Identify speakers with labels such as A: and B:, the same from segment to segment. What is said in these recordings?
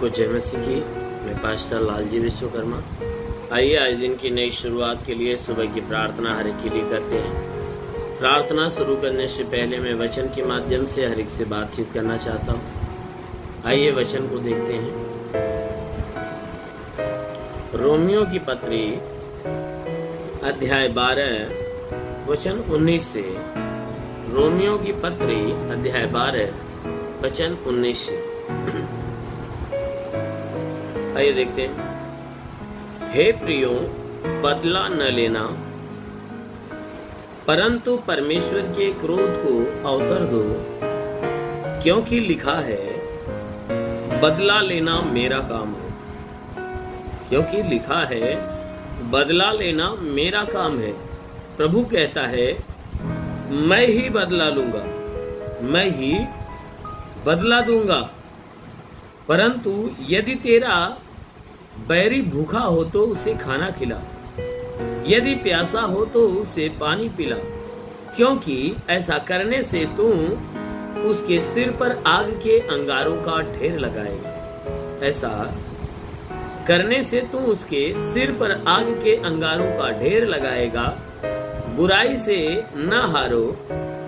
A: सबको जय मसीह की। मैं पास्टर लालजी विश्वकर्मा। आइए आज दिन की नई शुरुआत के लिए सुबह की प्रार्थना हर एक के लिए करते हैं। प्रार्थना शुरू करने से पहले मैं वचन के माध्यम से हर एक से बातचीत करना चाहता हूँ। आइए वचन को देखते हैं। रोमियो की पत्री अध्याय 12 वचन 19 से। रोमियो की पत्री अध्याय 12 वचन 19 से। आइए देखते हैं। हे प्रियो, बदला न लेना, परंतु परमेश्वर के क्रोध को अवसर दो, क्योंकि लिखा है, बदला लेना मेरा काम है। क्योंकि लिखा है, बदला लेना मेरा काम है। प्रभु कहता है, मैं ही बदला लूंगा, मैं ही बदला दूंगा। परंतु यदि तेरा बैरी भूखा हो तो उसे खाना खिला, यदि प्यासा हो तो उसे पानी पिला, क्योंकि ऐसा करने से तू उसके सिर पर आग के अंगारों का ढेर लगाएगा। ऐसा करने से तू उसके सिर पर आग के अंगारों का ढेर लगाएगा। बुराई से न हारो,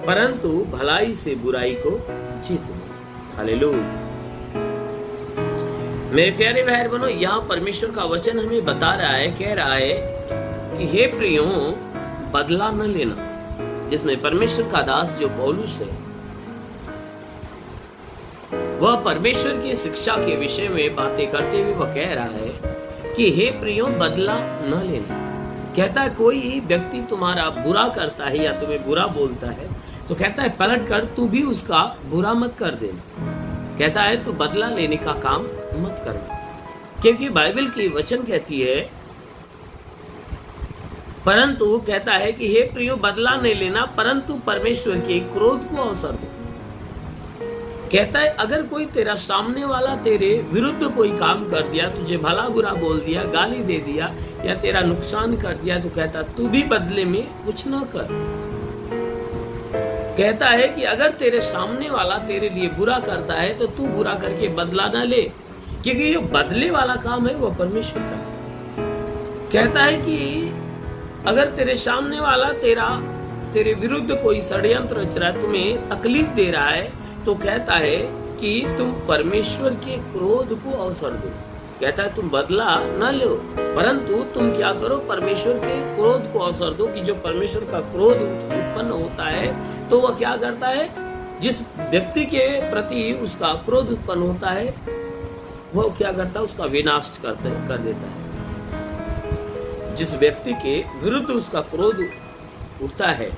A: परंतु भलाई से बुराई को जीतो। हालेलुया। मेरे प्यारे भाई बहनों, यहाँ परमेश्वर का वचन हमें बता रहा है, कह रहा है कि हे प्रियो, बदला न लेना। जिसमें परमेश्वर का दास जो पौलुस है, वह परमेश्वर की शिक्षा के विषय में बातें करते हुए वह कह रहा है कि हे प्रियो, बदला न लेना। कहता है कोई व्यक्ति तुम्हारा बुरा करता है या तुम्हें बुरा बोलता है तो कहता है पलट कर तू भी उसका बुरा मत कर देना। कहता है तू बदला लेने का काम मत करना, क्योंकि बाइबल की वचन कहती है, परंतु कहता है कि हे प्रियो, बदला नहीं लेना, परंतु परमेश्वर के क्रोध को अवसर दो। कहता है अगर कोई तेरा सामने वाला तेरे विरुद्ध कोई काम कर दिया, तुझे भला बुरा बोल दिया, गाली दे दिया या तेरा नुकसान कर दिया, तो कहता तू भी बदले में कुछ ना कर। कहता है कि अगर तेरे सामने वाला तेरे लिए बुरा करता है तो तू बुरा करके बदला ना ले, क्योंकि ये बदले वाला काम है वो परमेश्वर का है। कहता है कि अगर तेरे सामने वाला तेरे विरुद्ध कोई षड्यंत्र रच रहा है, तुम्हें तकलीफ दे रहा है, तो कहता है कि तुम परमेश्वर के क्रोध को अवसर दो। कहता है तुम बदला न लो, परंतु तुम क्या करो, परमेश्वर के क्रोध को अवसर दो। कि जो परमेश्वर का क्रोध उत्पन्न होता है तो वह क्या करता है, जिस व्यक्ति के प्रति उसका क्रोध उत्पन्न होता है वह क्या करता है, उसका विनाश कर देता है। जिस व्यक्ति के विरुद्ध उसका क्रोध उठता है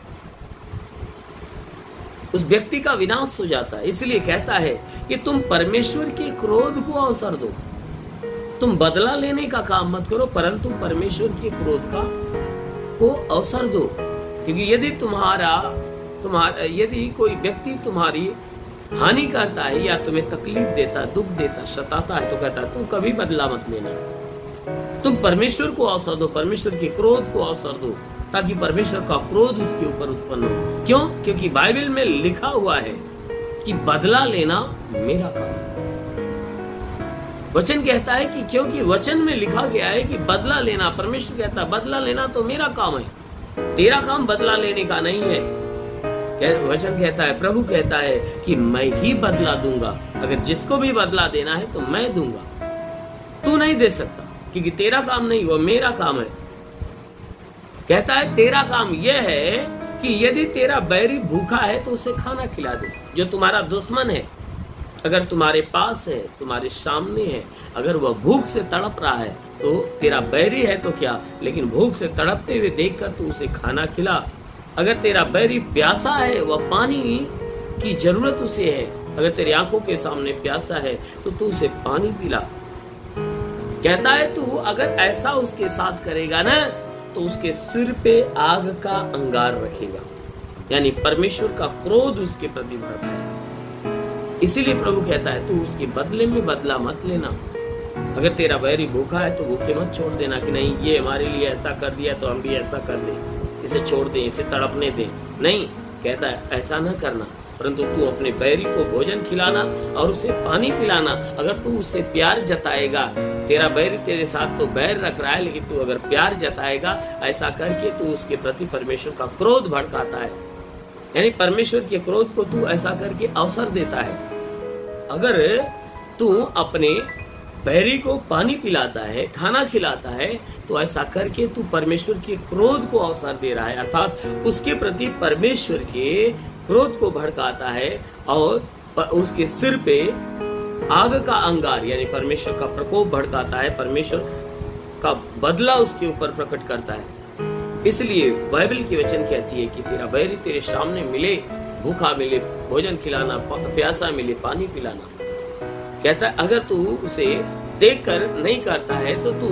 A: उस व्यक्ति का विनाश हो जाता है। इसलिए कहता है कि तुम परमेश्वर के क्रोध को अवसर दो, तुम बदला लेने का काम मत करो, परंतु परमेश्वर के क्रोध को अवसर दो। क्योंकि यदि कोई व्यक्ति तुम्हारी हानि करता है या तुम्हें तकलीफ देता, दुख देता, सताता है, तो कहता है तुम कभी बदला मत लेना, तुम परमेश्वर को अवसर दो, परमेश्वर के क्रोध को अवसर दो, ताकि परमेश्वर का क्रोध उसके ऊपर उत्पन्न हो। क्यों? क्योंकि बाइबल में लिखा हुआ है कि बदला लेना मेरा काम है। वचन कहता है कि क्योंकि वचन में लिखा गया है कि बदला लेना, परमेश्वर कहता है बदला लेना तो मेरा काम है, तेरा काम बदला लेने का नहीं है। वचन कहता है, प्रभु कहता है कि मैं ही बदला दूंगा। अगर जिसको भी बदला देना है तो मैं दूंगा, तू नहीं दे सकता, क्योंकि तेरा काम नहीं, वो मेरा काम है। कहता है तेरा काम यह है कि यदि तेरा बैरी भूखा है तो उसे खाना खिला दे। जो तुम्हारा दुश्मन है, अगर तुम्हारे पास है, तुम्हारे सामने है, अगर वह भूख से तड़प रहा है तो तेरा बैरी है तो क्या, लेकिन भूख से तड़पते हुए देखकर तू उसे खाना खिला। अगर तेरा बैरी प्यासा है, वह पानी की जरूरत उसे है, अगर तेरी आंखों के सामने प्यासा है तो तू उसे पानी पिला। कहता है तू अगर ऐसा उसके साथ करेगा ना तो उसके सिर पे आग का अंगार रखेगा, यानी परमेश्वर का क्रोध उसके प्रति बढ़ता है। इसीलिए प्रभु कहता है तू उसके बदले में बदला मत लेना। अगर तेरा बैरी भूखा है तो भूखे मत छोड़ देना कि नहीं ये हमारे लिए ऐसा कर दिया तो हम भी ऐसा कर दें, इसे छोड़ दें, इसे तड़पने दें। नहीं, कहता है ऐसा न करना, परंतु तू अपने बैरी को भोजन खिलाना और उसे पानी पिलाना। अगर तू उससे प्यार जताएगा, तेरा बैरी तेरे साथ तो बैर रख रहा है, लेकिन तू अगर प्यार जताएगा, ऐसा करके तू उसके प्रति परमेश्वर का क्रोध भड़काता है, यानी परमेश्वर के क्रोध को तू ऐसा करके अवसर देता है। अगर तू अपने बैरी को पानी पिलाता है, खाना खिलाता है, तो ऐसा करके तू परमेश्वर के क्रोध को अवसर दे रहा है, अर्थात उसके प्रति परमेश्वर के क्रोध को भड़काता है और उसके सिर पे आग का अंगार यानी परमेश्वर का प्रकोप भड़काता है, परमेश्वर का बदला उसके ऊपर प्रकट करता है। इसलिए बाइबल की वचन कहती है कि तेरा बैरी तेरे सामने मिले, भूखा मिले भोजन खिलाना, प्यासा मिले पानी पिलाना। कहता है अगर तू उसे देखकर नहीं करता है तो तू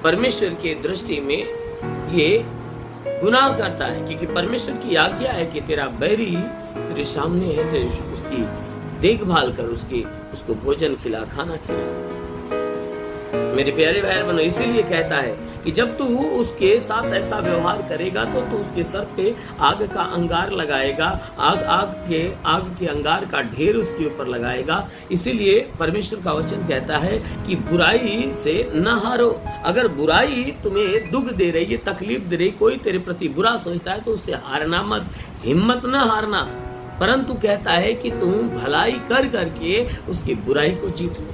A: परमेश्वर के दृष्टि में ये गुनाह करता है, क्योंकि परमेश्वर की आज्ञा है कि तेरा बैरी तेरे सामने है, तेरे उसकी देखभाल कर, उसको भोजन खिला, खाना खिला। मेरे प्यारे भाई बहनों, इसीलिए कहता है कि जब तू उसके साथ ऐसा व्यवहार करेगा तो तू उसके सर पे आग का अंगार लगाएगा, आग के अंगार का ढेर उसके ऊपर लगाएगा। इसीलिए परमेश्वर का वचन कहता है कि बुराई से न हारो। अगर बुराई तुम्हें दुख दे रही है, तकलीफ दे रही, कोई तेरे प्रति बुरा सोचता है तो उससे हारना मत, हिम्मत न हारना, परंतु कहता है कि तुम भलाई कर करके उसकी बुराई को जीत लो।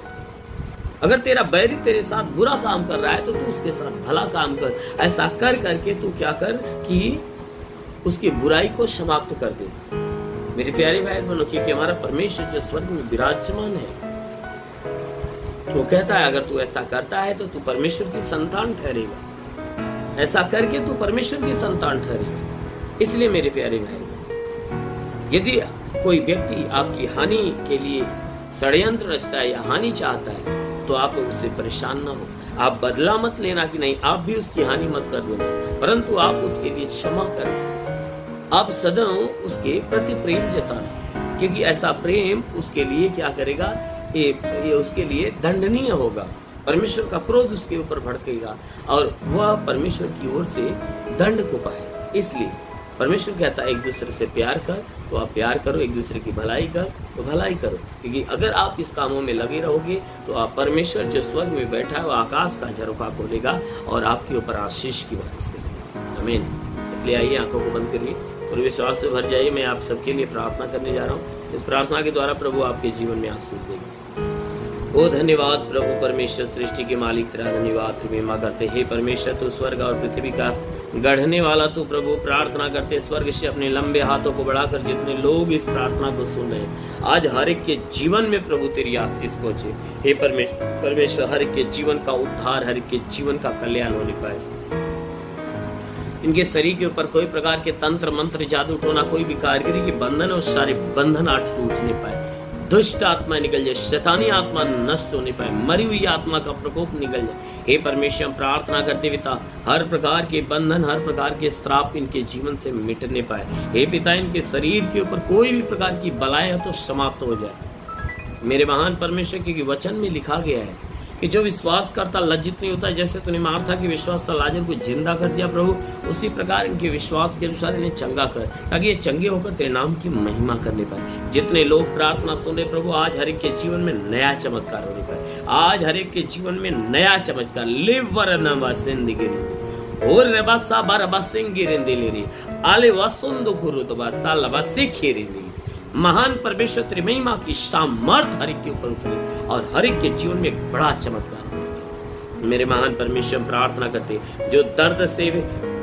A: अगर तेरा बैरी तेरे साथ बुरा काम कर रहा है तो तू उसके साथ भला काम कर। ऐसा कर करके तू क्या कर कि उसकी बुराई को समाप्त कर दे। मेरे प्यारे भाई बहनों, क्योंकि हमारा परमेश्वर जो स्वर्ग में विराजमान है, वो कहता है अगर तू ऐसा करता है तो तू परमेश्वर की संतान ठहरेगा। ऐसा करके तू परमेश्वर की संतान ठहरेगा। इसलिए मेरे प्यारे भाई, यदि कोई व्यक्ति आपकी हानि के लिए षड्यंत्र रचता है या हानि चाहता है तो आप उससे परेशान ना हो। आप बदला मत लेना कि नहीं, आप भी उसकी हानि मत कर देना, परंतु आप उसके लिए क्षमा करें। आप सदैव उसके प्रति प्रेम जताना, क्योंकि ऐसा प्रेम उसके लिए क्या करेगा, ये उसके लिए दंडनीय होगा। परमेश्वर का क्रोध उसके ऊपर भड़केगा और वह परमेश्वर की ओर से दंड को पाएगा। इसलिए परमेश्वर कहता है एक दूसरे से प्यार कर तो आप प्यार करो, एक दूसरे की भलाई कर तो भलाई करो, क्योंकि अगर आप इस कामों में लगे रहोगे तो आप परमेश्वर जो स्वर्ग में बैठा है वो आकाश का झरोखा खोलेगा और आपके ऊपर आशीष की बारिश करेगा। आमीन। इसलिए आइए आंखों को बंद करिए और विश्वास से भर जाइए। मैं आप सबके लिए प्रार्थना करने जा रहा हूँ। इस प्रार्थना के द्वारा प्रभु आपके जीवन में आशीष देगा। ओ धन्यवाद प्रभु परमेश्वर, सृष्टि के मालिक तेरा धन्यवाद महिमा करते। हे परमेश्वर, तू स्वर्ग और पृथ्वी का गढ़ने वाला तू प्रभु, प्रार्थना करते स्वर्ग से अपने लंबे हाथों को बढ़ाकर जितने लोग इस प्रार्थना को सुन रहे हैं, आज हर एक के जीवन में प्रभु तेरी आशीष पहुंचे। हे परमेश्वर, हर एक के जीवन का उद्धार, हर एक के जीवन का कल्याण होने पाए। इनके शरीर के ऊपर कोई प्रकार के तंत्र मंत्र, जादू टोना, कोई भी कारीगरी के बंधन और सारे बंधन आज टूटने पाए। दुष्ट आत्मा निकल जाए, शैतानी आत्मा नष्ट होने पाए, मरी हुई आत्मा का प्रकोप निकल जाए। हे परमेश्वर, हम प्रार्थना करते पिता, हर प्रकार के बंधन, हर प्रकार के श्राप इनके जीवन से मिटने पाए। हे पिता, इनके शरीर के ऊपर कोई भी प्रकार की बलाएं तो समाप्त हो जाए। मेरे महान परमेश्वर, क्योंकि वचन में लिखा गया है कि जो विश्वास करता लज्जित नहीं होता। जैसे तूने मार्था के विश्वास से लाजर को जिंदा कर दिया प्रभु, उसी प्रकार इनके विश्वास के अनुसार इन्हें चंगा कर, ताकि ये चंगे होकर तेरे नाम की महिमा करने पाए। जितने लोग प्रार्थना सुन रहे प्रभु, आज हर एक के जीवन में नया चमत्कार होने पाए। आज हर एक के जीवन में नया चमत्कार लिवर नवा जिंदगी और रबासा बरबा सिंगिरिंदी लेरी आले वसुंदु गुरुतबा सालबा सिखिरिंदी। महान परमेश्वर तेरी महिमा की सामर्थ हर एक के ऊपर उतरे और हर एक के जीवन में एक बड़ा चमत्कार हो। मेरे महान परमेश्वर, प्रार्थना करते जो दर्द से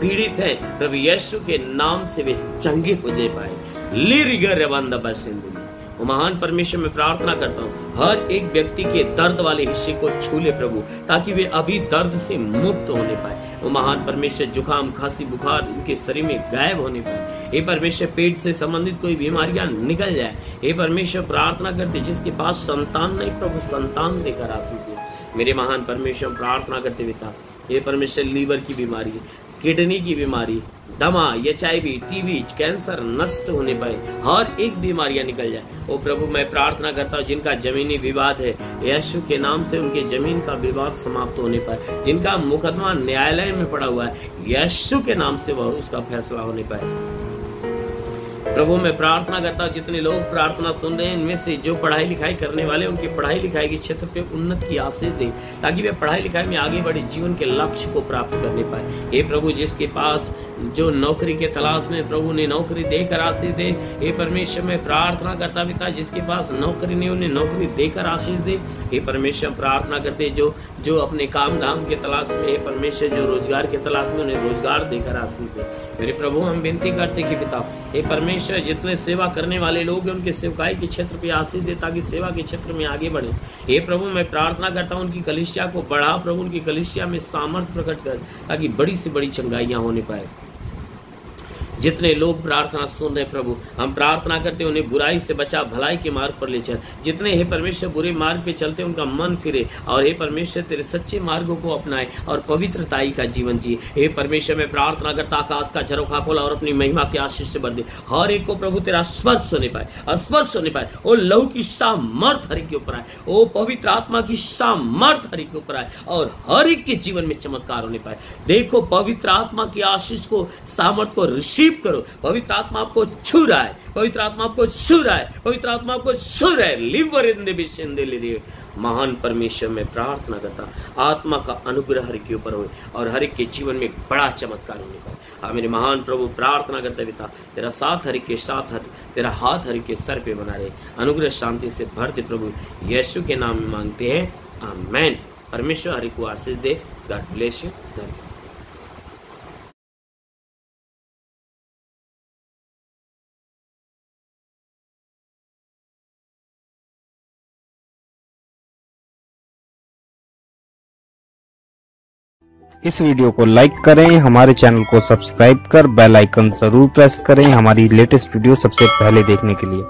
A: पीड़ित हैं प्रभु यीशु के नाम से वे चंगे हो जाए पाए। लिरिगर बंद सिंधु वो महान परमेश्वर, में प्रार्थना करता हूँ हर एक व्यक्ति के दर्द वाले हिस्से को छू ले प्रभु, ताकि वे अभी दर्द से मुक्त होने पाए। वो महान परमेश्वर, जुकाम, खांसी, बुखार उनके शरीर में गायब होने पाए। हे परमेश्वर, पेट से संबंधित कोई बीमारियां निकल जाए। हे परमेश्वर, प्रार्थना करते जिसके पास संतान नहीं प्रभु, संतान देकर आशीष दे। मेरे महान परमेश्वर, प्रार्थना करते पिता, हे परमेश्वर, लीवर की बीमारी, किडनी की बीमारी, दमा, HIV, टीबी, कैंसर नष्ट होने पाए, हर एक बीमारियां निकल जाए। ओ प्रभु, मैं प्रार्थना करता हूँ जिनका जमीनी विवाद है, यीशु के नाम से उनके जमीन का विवाद समाप्त होने पाए। जिनका मुकदमा न्यायालय में पड़ा हुआ है, यीशु के नाम से वह उसका फैसला होने पाए। प्रभु मैं प्रार्थना करता हूँ जितने लोग प्रार्थना सुन रहे हैं इनमें से जो पढ़ाई लिखाई करने वाले उनकी पढ़ाई लिखाई के क्षेत्र पे उन्नति की आशीष दे, ताकि वे पढ़ाई लिखाई में आगे बढ़े, जीवन के लक्ष्य को प्राप्त करने पाए। हे प्रभु जिसके पास जो नौकरी के तलाश में, प्रभु ने नौकरी देकर आशीष दे। हे परमेश्वर मैं प्रार्थना करता पिता जिसके पास नौकरी नहीं उन्हें नौकरी देकर आशीष दे। हे परमेश्वर प्रार्थना करते जो अपने काम धाम के तलाश में, हे परमेश्वर जो रोजगार के तलाश में उन्हें रोजगार देकर आशीष दे। मेरे प्रभु हम विनती करते कि पिता हे परमेश्वर जितने सेवा करने वाले लोग हैं उनके सेवकाई के क्षेत्र पे आशीष दे, ताकि सेवा के क्षेत्र में आगे बढ़े। हे प्रभु मैं प्रार्थना करता हूँ उनकी कलीसिया को बढ़ा, प्रभु उनकी कलीसिया में सामर्थ प्रकट कर, ताकि बड़ी से बड़ी चंगाइयाँ होने पाए। जितने लोग प्रार्थना सुन रहे प्रभु हम प्रार्थना करते हैं उन्हें बुराई से बचा, भलाई के मार्ग पर ले चल। जितने हे परमेश्वर बुरे मार्ग पे चलते उनका मन फिरे, और हे परमेश्वर तेरे सच्चे मार्गों को अपनाए और पवित्रताई का जीवन जिए। हे परमेश्वर मैं प्रार्थना करता आकाश का झरोखा खोला और अपनी महिमा के आशीष से भर दे। हर एक को प्रभु तेरा स्पर्श होने पाए, स्पर्श होने पाए। ओ लहू की सामर्थ हर एक के ऊपर आए, ओ पवित्र आत्मा की सामर्थ हर एक के ऊपर आए, और हर एक के जीवन में चमत्कार होने पाए। देखो पवित्र आत्मा की आशीष को, सामर्थ को रिसीव करो। पवित्र आत्मा आपको छू रहा है, पवित्र आत्मा आपको छू रहा है, पवित्र आत्मा आपको छू रहा है। लिवर इन दे महान परमेश्वर में प्रार्थना करता आत्मा का अनुग्रह हर के ऊपर हो और हर एक के जीवन में एक बड़ा चमत्कार होने पाए। हाँ मेरे महान प्रभु प्रार्थना करते पिता तेरा साथ हर के साथ तेरा हाथ हर के सर पे बना रहे, अनुग्रह शांति से भर दे प्रभु, यीशु के नाम में मांगते हैं, आमेन। परमेश्वर हर को आशीष दे। God bless you. धन्यवाद।
B: इस वीडियो को लाइक करें, हमारे चैनल को सब्सक्राइब कर बेल आइकन जरूर प्रेस करें हमारी लेटेस्ट वीडियो सबसे पहले देखने के लिए।